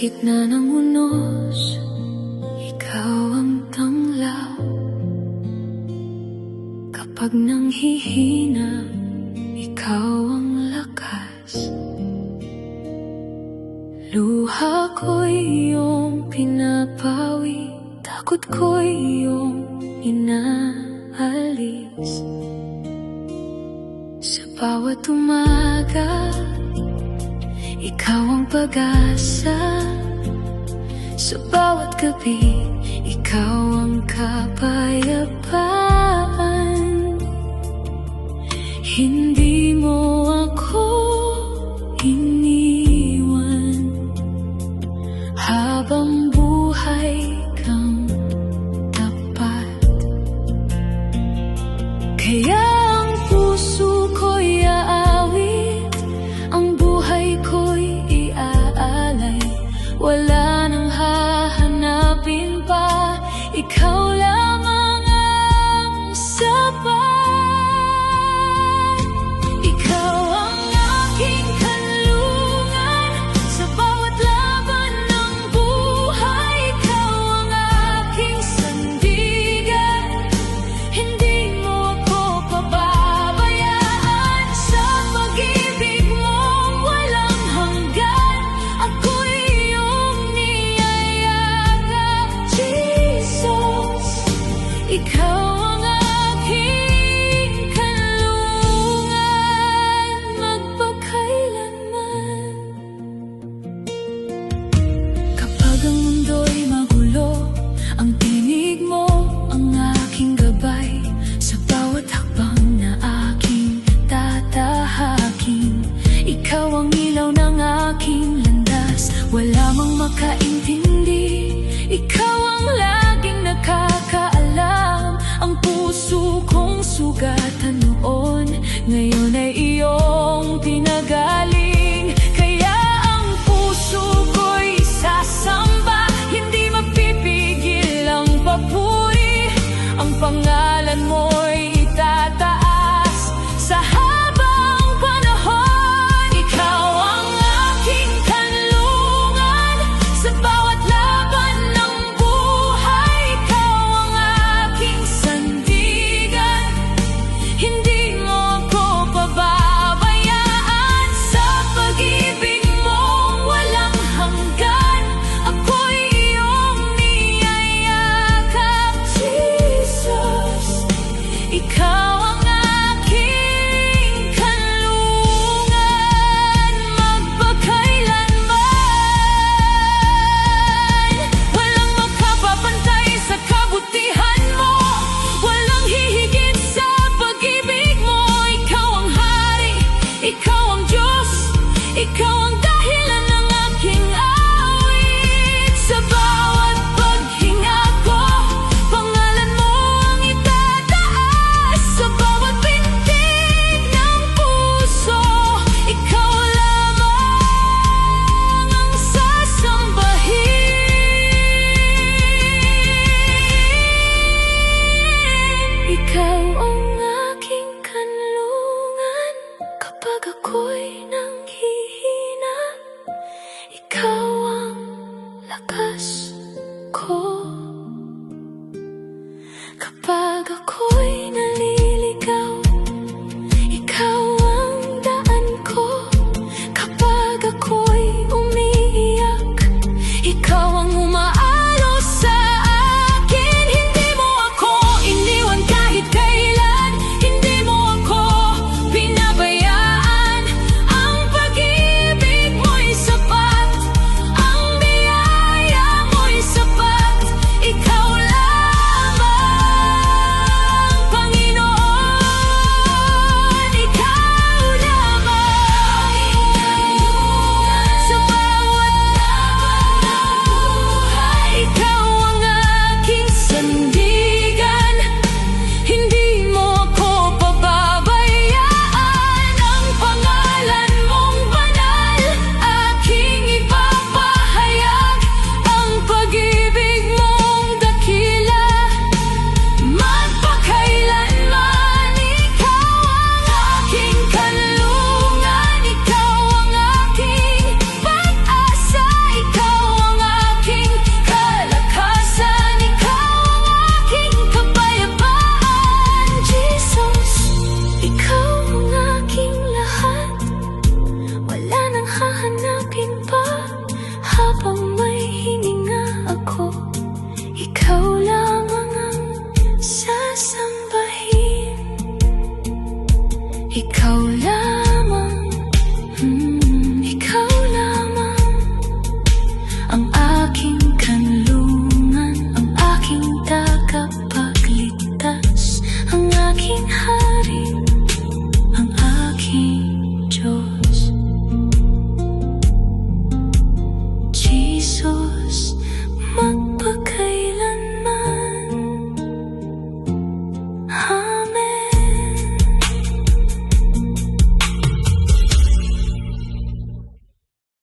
gitna ng unos, ikaw ang tanglaw. Kapag nanghihina, ikaw ang lakas. Luha ko'y iyong pinapawi, takot ko'y iyong inaalis. Sa bawat umaga, ikaw ang pag-asa. Sa bawat gabi, ikaw ang kapayapaan. Hindi mo ako iniwan, habang buhay kang tapat. Kaya ang puso ko'y aawit, ang buhay ko'y iaalay. Wala nang hahanapin pa, ikaw lamang ang sapat. Ikaw ang aking kanlungan sa bawat laban ng buhay. Ikaw ang aking sandigan, hindi mo ako pababayaan. Sa pag-ibig mong walang hanggan, ako'y iyong niyayakap. Jesus, ikaw ang aking kanlungan magpakailanman. Kapag ang mundo'y magulo, ang tinig mo ang aking gabay. Sa bawat hakbang na aking tatahakin, ikaw ang ilaw ng aking landas. Wala mang makaintindi, ikaw ang laging nakakaalam. Ang puso kong sugatan noon, ngayon ay iyong pinagaling. Kaya ang puso ko'y sasamba, hindi mapipigil ang papuri. Ang pangalan mo'y itataas sa habang panahon. Ikaw ang aking kanlungan sa bawat laban ng buhay. Ikaw ang aking sandigan, hindi mo ako pababayaan. Ikaw lang